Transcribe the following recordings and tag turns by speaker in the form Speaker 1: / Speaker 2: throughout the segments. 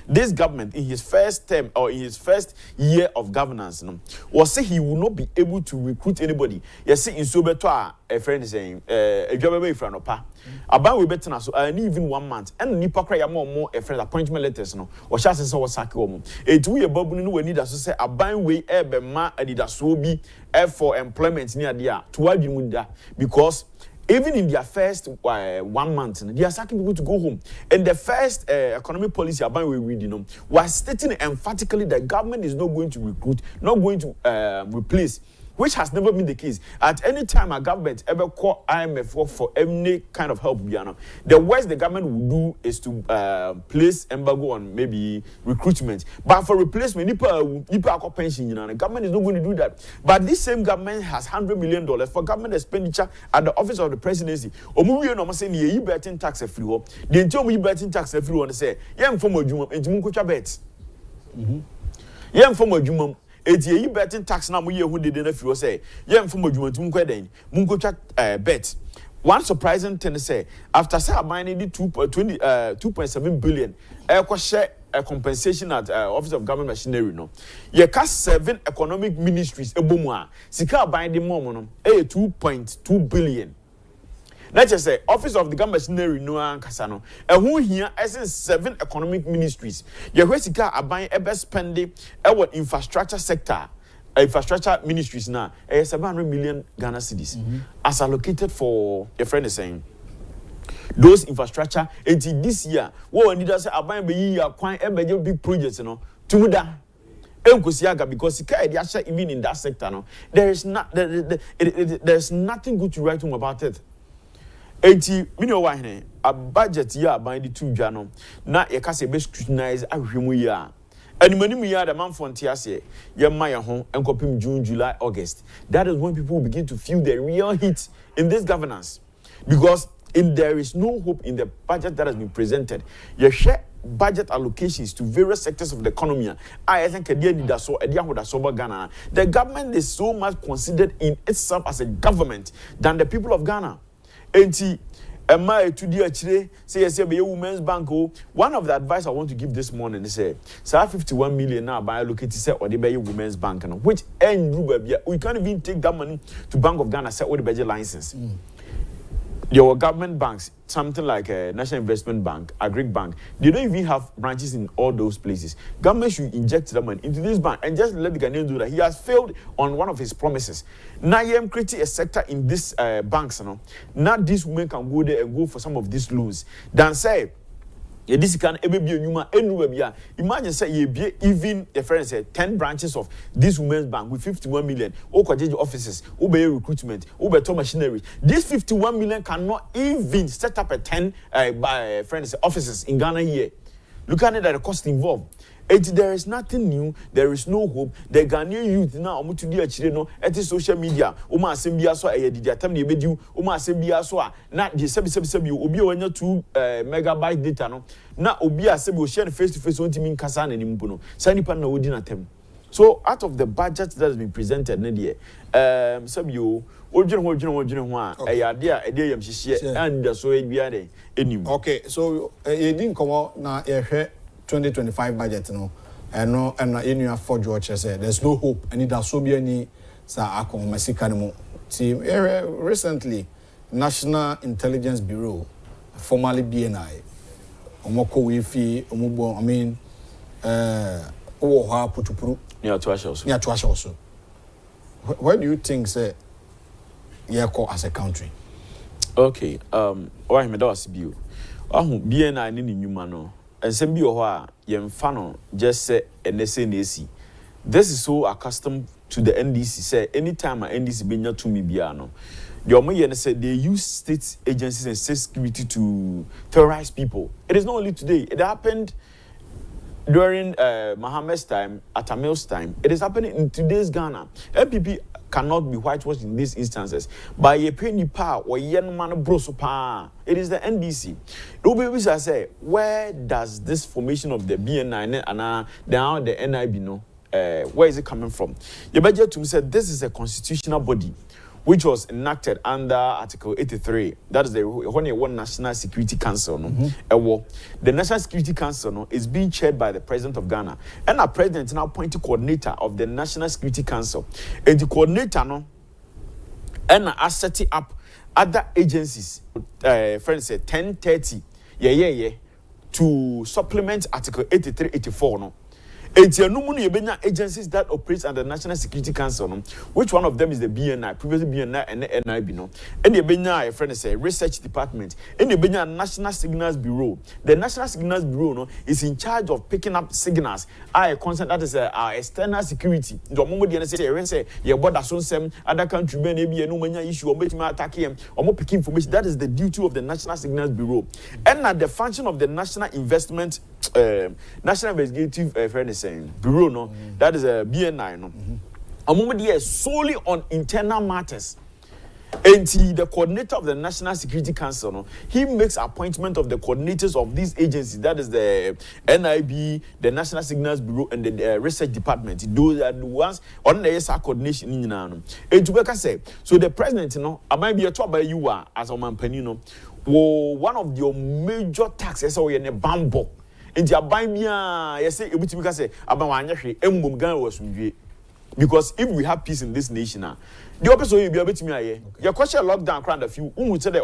Speaker 1: this government in his first term or in his first year of governance, was say he will not be able to recruit anybody. Yes, in Sobeto, a friend is saying, a job away from Opa. About we better so I need even 1 month. And Nipa cry more a friend appointment letters, no, or shall say was sacco. It we a bubble we need us to say a buying way ebe ma adida so be for employment near there to what you would because even in their first 1 month, they are asking people to go home. And the first economic policy about we read, was stating emphatically that government is not going to recruit, not going to replace, which has never been the case. At any time a government ever call IMF for any kind of help, the worst the government will do is to place embargo on maybe recruitment. But for replacement, Nipa pension, the government is not going to do that. But this same government has $100 million for government expenditure at the office of the presidency. Omuwe no say you betting tax free. The entire you betting tax free one say, "Yem for modjuma, entimu kocha bet." Yem for modjuma. Eti yi betting tax na mo ye hu dede na fi wo say ye mfo modwumatum kweden munko twa bet. One surprising thing say after say aban need 2.7 billion share a compensation at Office of Government Machinery no ye ka 7 economic ministries ebomu a sika aban de mom no 2.2 billion. Let's just say Office of the Government Machinery no ankasa no ehun hia essence 7 economic ministries ye hwesika aban ebe spending what infrastructure sector infrastructure ministries na 700 million Ghana cedis as allocated for your friend is saying those infrastructure until this year what need say aban be yi akwan ebe big projects no tumuda because even in that sector no there's nothing good to write home about it. 80 million a budget year by the 2 Jano. Now you can say be scrutinize ahwemu year. And many year the man for Tiase, your Maya home and copy June, July, August. That is when people begin to feel the real heat in this governance. Because there is no hope in the budget that has been presented. You share budget allocations to various sectors of the economy. I think the government is so much considered in itself as a government than the people of Ghana. Enti Emma to the actually say yes, be a women's bank. One of the advice I want to give this morning is say 51 million now by allocated say or the women's bank, which we can't even take that money to Bank of Ghana set or the budget license. There were government banks, something like National Investment Bank, Agric Bank. They don't even have branches in all those places. Government should inject that money into this bank and just let the Ghanaians do that. He has failed on one of his promises. Now he am creating a sector in this banks. Now these women can go there and go for some of these loans. Then say, this can be a imagine say even the friend said 10 branches of this women's bank with 51 million offices, obey recruitment, obey machinery. This 51 million cannot even set up a 10 by friends offices in Ghana here. Look at it at the cost involved. There is nothing new. There is no hope. The Ghanaian youth now to do actually no. It is social media. Uma assembly so did the time they be do. Uma assembly so not the sebi obi onye 2 megabyte data no. Na obi assembly share face to face won't mean kasa na nimpo no. Sani pan na odi na tem. So out of the budget that has been presented na there, some you ojino ho a ya yam hihie and so e bia dey enim.
Speaker 2: Okay, so you didn't come out na 2025 budget no and in your for George said there's no hope and it has so be any sa akon masika no team recently National Intelligence Bureau formerly BNI omoko we fi omubo I mean owo ha putupuru
Speaker 1: near to us
Speaker 2: also where do you think say as a country?
Speaker 1: Okay, why me does be BNI ni nyuma no and some be yemfano just say NSNAC. This is so accustomed to the NDC. Say anytime a NDC benya to me biano. The Omoyen said they use state agencies and state security to terrorize people. It is not only today. It happened during Mohammed's time, Atamil's time. It is happening in today's Ghana. LPP cannot be whitewashed in these instances. By a penny power or yen man broso pa. It is the NDC. I say, where does this formation of the BNI and now the NIB know? Where is it coming from? The budget to me said this is a constitutional body which was enacted under Article 83. That is the one National Security Council. No? The National Security Council no, is being chaired by the President of Ghana. And our President now appointed coordinator of the National Security Council. And the coordinator no, and I set up other agencies, friends say 1030, to supplement Article 83, 84. No? Agencies that operate under the National Security Council, no? Which one of them is the BNI, previously BNI and the NIB, no? And the BNI, friend say, Research Department, and the BNI National Signals Bureau. The National Signals Bureau no, is in charge of picking up signals. I concern that is our external security. The moment the say, your border some other country, maybe no issue or making attack him or more picking information. That is the duty of the National Signals Bureau. And the function of the National Investment, National Investigative friend is saying Bureau, no, that is a BNI, no. A moment here solely on internal matters. And the coordinator of the National Security Council, no, he makes appointment of the coordinators of these agencies. That is the NIB, the National Signals Bureau, and the Research Department. Those are the ones on the ESA coordination in Ghana. And to be say, so the president, you know, I might be a talk by you as a man, you know, one of your major taxes or in a bamboo. And you buy me say because if we have peace in this nation the opposite will be able to me your question lockdown crowd a few say that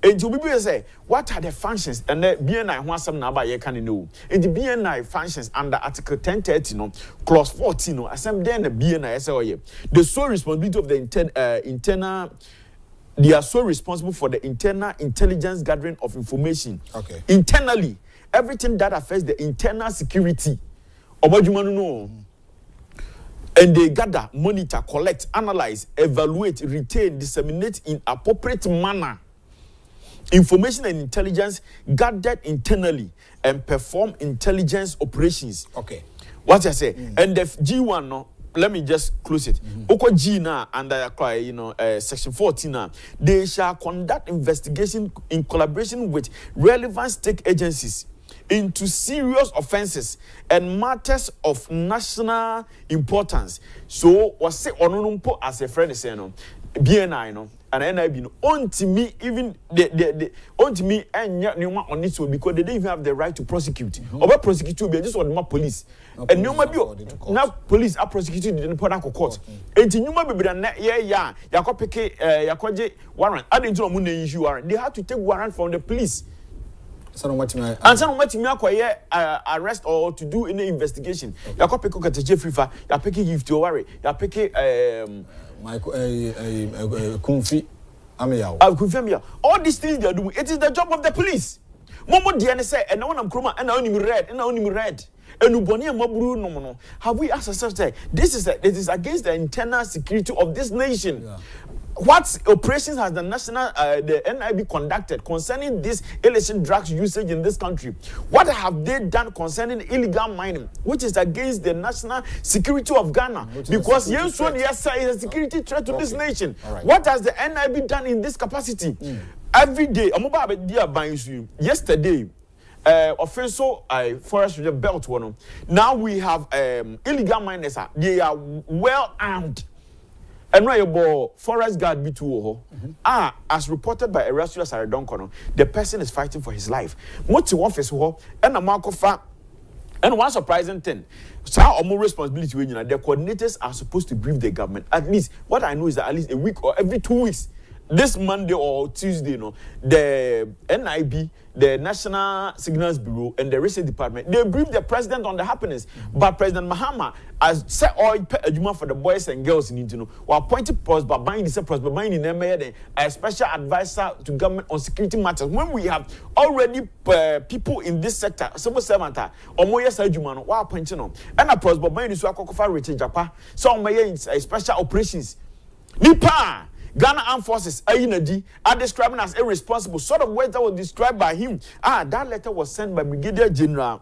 Speaker 1: and you be say what are the functions and the BNI who some now by can know and the BNI functions under Article 1030 no clause 14 no asem then the BNI say the sole responsibility of the internal. They are so responsible for the internal intelligence gathering of information.
Speaker 2: Okay.
Speaker 1: Internally, everything that affects the internal security. And they gather, monitor, collect, analyze, evaluate, retain, disseminate in appropriate manner information and intelligence gathered internally and perform intelligence operations.
Speaker 2: Okay.
Speaker 1: What I say? And the G1 no. Let me just close it. Oko G now under section 14 now, they shall conduct investigation in collaboration with relevant state agencies into serious offenses and matters of national importance. So was say onunumpo as a friend is saying no BNI no and NIB no on to me even the on to me and nyoma on this one because they don't even have the right to prosecute. Or prosecute be just on the police. And nyoma bi now police are prosecuted in the Port court. And nyoma be na yakopeke yakoje warrant. I didn't know mun issue warrant. They had to take warrant from the police. And some what me acquire arrest or to do any investigation. Yakopeke kataje frifa, ya peke give to worry. Ya peke
Speaker 2: Kumfi Ameyao.
Speaker 1: All these things they are doing, it is the job of the police. Momo DNA say, and no one am chroma, and I only read, and I only read. And Uboni and Mabru no. Have we asked ourselves that this is against the internal security of this nation? Yeah. What operations has the national the NIB conducted concerning this illicit drugs usage in this country? What have they done concerning illegal mining, which is against the national security of Ghana? Because yes, is a security threat to this nation. Right. What has the NIB done in this capacity? Every day, yesterday, offensive forest belt one. Now we have illegal miners. They are well armed. And right, forest guard B2 as reported by Erasmus Saredonkono, the person is fighting for his life. Multi office and a mark of fact. And one surprising thing, so our more responsibility when the coordinators are supposed to brief the government. At least what I know is that at least a week or every 2 weeks. This Monday or Tuesday, the NIB, the National Signals Bureau, and the Research Department, they brief the president on the happenings. But President Mahama has set all Ajuma for the boys and girls in Indonesia. We appointed a special advisor to government on security matters. When we have already people in this sector, civil servant, or more yes, Ajuma, we appointed them. And a prosper by the Suakofa Richard Japa, so a special operations. Nipa! Ghana Armed Forces are describing as irresponsible. Sort of words that was described by him. That letter was sent by Brigadier General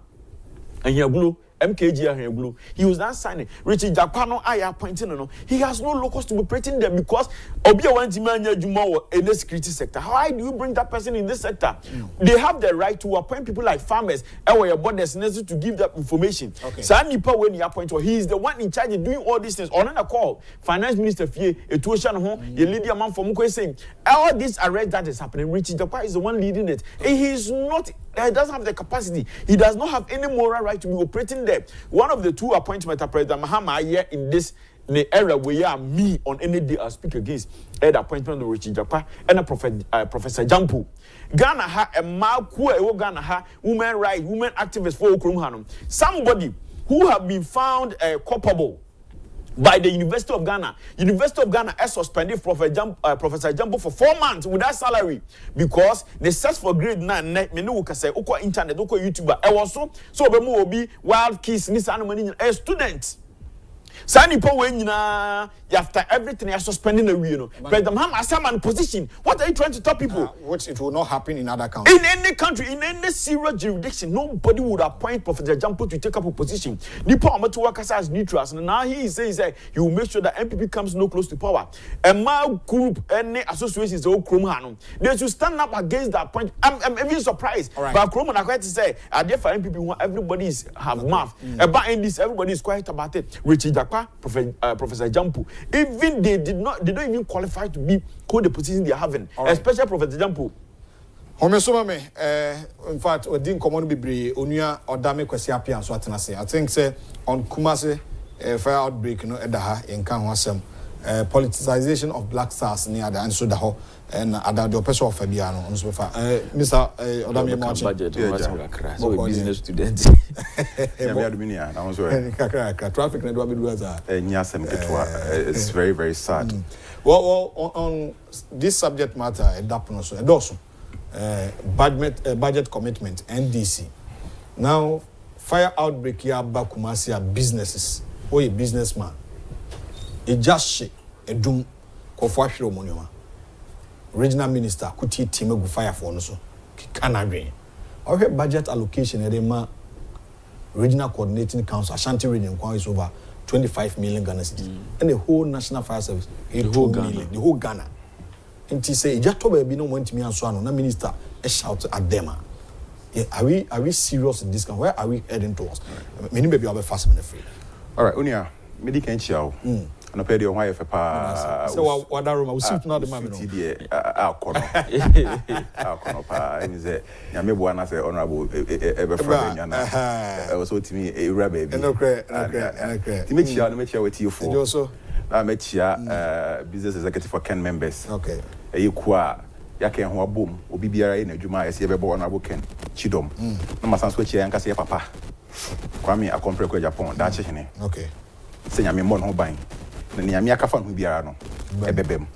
Speaker 1: Anyabulu MKG Aheglu. He was not signing. Richard Japano, I appointing no. He has no locus to be operating there because Obia wants Mania Jumo in the security sector. How do you bring that person in this sector? They have the right to appoint people like farmers and where your board is necessary to give that information. So Nipa when you appoint, he is the one in charge of doing all these things. On a call, Finance Minister Fie, a tuition home, a lady man from Mukwe saying, all this arrest that is happening, Richard Japa is the one leading it. And he is not, he doesn't have the capacity. He does not have any moral right to be operating there. One of the two appointments President Mahama here in this era where me on any day I speak against the appointment of Richard Japa and a Professor Jampo. Ghana ha a malku Ghana ha women rights, women activists for Okrum. Somebody who have been found culpable by the University of Ghana. University of Ghana has suspended Professor Jambo for 4 months without salary because they search for grade 9. Menu can say, "Oko internet, oko YouTuber." I was so bemu obi wild kiss ni sanu mani a student. Sani po when after everything you are suspending the you know. President Mahama Asaman position. What are you trying to tell people?
Speaker 2: Which it will not happen in other countries.
Speaker 1: In any country, in any serious jurisdiction, nobody would appoint Professor Jampo to take up a position. Nipo amatu wakasa as neutrals. And now he says he will make sure that MPP comes no close to power. A Mao group, any associations, they should stand up against that point. I'm even surprised. Right. But Kroma are quite to say, I dare for MPP who everybody have mouth. About in this, everybody is quiet about it. Richard Japa, Professor Jampo. Even they don't even qualify to be called the position they are having, right. Especially Professor Jampo.
Speaker 2: In fact, we didn't come on be Onya or Dame Kwesiapia and Swatanase. I think say on Kumasi fire outbreak, in Kanwasem, politicization of black stars near the answer the whole and the person of Fabiano. Mr. Odame
Speaker 1: budget, business student.
Speaker 2: Traffic
Speaker 3: it's very, very sad.
Speaker 2: Well, on this subject matter, and also budget commitment, NDC. Now, fire outbreak here, Bakumasi businesses. Oh, a businessman. A just a doom, Kofashiro Monoma. Regional Minister, Kuti Timegu Fire for also. Canada. Our budget allocation at the Regional Coordinating Council, Ashanti Region, is over 25 million Ghana cedis. And the whole National Fire Service, the whole Ghana. And to say, just told me no one to me and so on, the minister a shout at them. Yeah, are we serious in this country? Where are we heading towards? Many maybe I'll be fast and free.
Speaker 3: All right, Unia, medical child. And I paid your wife a pa.
Speaker 2: So what that room? I will see not the man.
Speaker 3: Our corner. And is it? Yami Buana say honorable ever friend. I was with me a rabbit.
Speaker 2: No credit.
Speaker 3: To make sure with you for.
Speaker 2: Also,
Speaker 3: I met here business executive for Ken members.
Speaker 2: Okay.
Speaker 3: A Yukwa. Yake ho boom obi biara in adwuma ese be bo honorable Ken Chidom no masan so chia nka se papa kwame akompre ko Agyapong da che hene
Speaker 2: okay
Speaker 3: se nyame mo no ban na nyame aka fa no biara no ebebem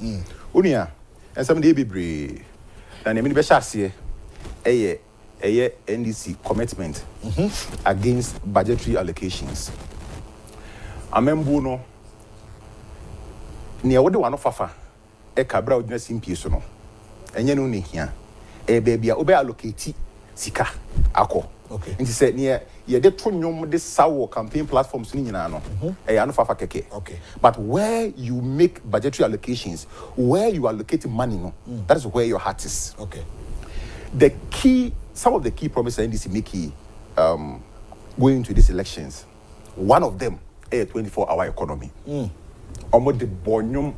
Speaker 3: onua ensem de bebre na nyame be sha ase eye NDC commitment against budgetary allocations amembu no ne wode wa no fafa e kabra odina simpie so no enye no ne hia baby obe allocate sika akọ
Speaker 2: okay
Speaker 3: nti se ne ye de to nwom de sawo campaign platforms ni nyina no no fafa keke
Speaker 2: okay
Speaker 3: but where you make budgetary allocations where you allocate money no that is where your heart is
Speaker 2: okay
Speaker 3: some of the key promises NDC make going into these elections one of them a 24-hour economy omo de bonyum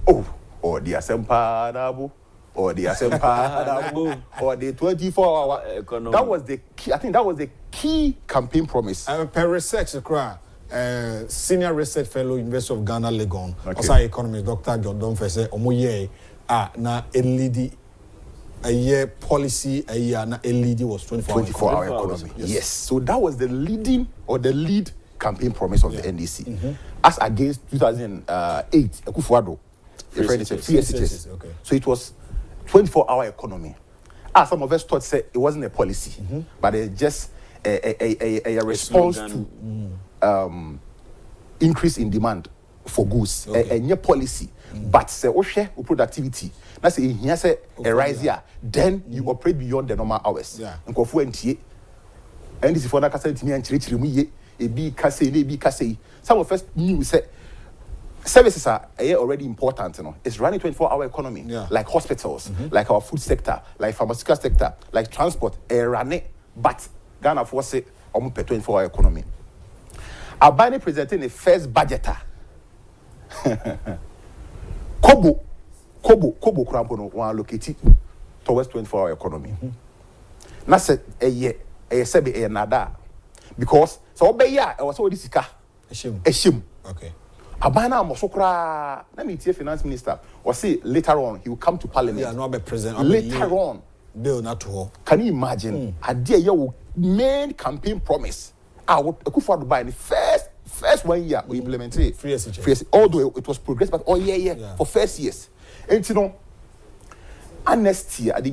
Speaker 3: or the asempa dabo or the Asempa, or the 24-hour economy. That was the key. I think that was the key campaign promise.
Speaker 2: Per research, senior research fellow, University of Ghana, Legon, also economist Dr. John Fese, Omoye, na LED, a year policy, a year na LED was
Speaker 3: 24-hour economy. Yes. So that was the lead campaign promise of the NDC, as against 2008, akufo-addo. Okay. So it was 24-hour economy. Some of us thought say it wasn't a policy, but it's just a response to increase in demand for goods. A new policy, but say productivity. Now say here say a rise here, then you operate beyond the normal hours. And NDC for na kasa ntimi anchire mu ye ebi kase. Some of us knew say services are already important, you know. It's running 24-hour economy, like hospitals, like our food sector, like pharmaceutical sector, like transport, running. But Ghana force it on 24-hour economy. Abani presenting the first budgeter. Kobo Krampono one locate towards 24-hour economy. Na said a nada because so obey I was already sika. Eshim.
Speaker 2: Okay.
Speaker 3: Abana Mosokra, let me tell finance minister, or say later on he will come to parliament.
Speaker 2: Yeah, not be president.
Speaker 3: Later on.
Speaker 2: Bill not to hold.
Speaker 3: Can you imagine? A dear your main campaign promise. I would akufo-addo buy the first 1 year we implemented it.
Speaker 2: Free
Speaker 3: Although it was progress, but for first years. And you know, honesty at the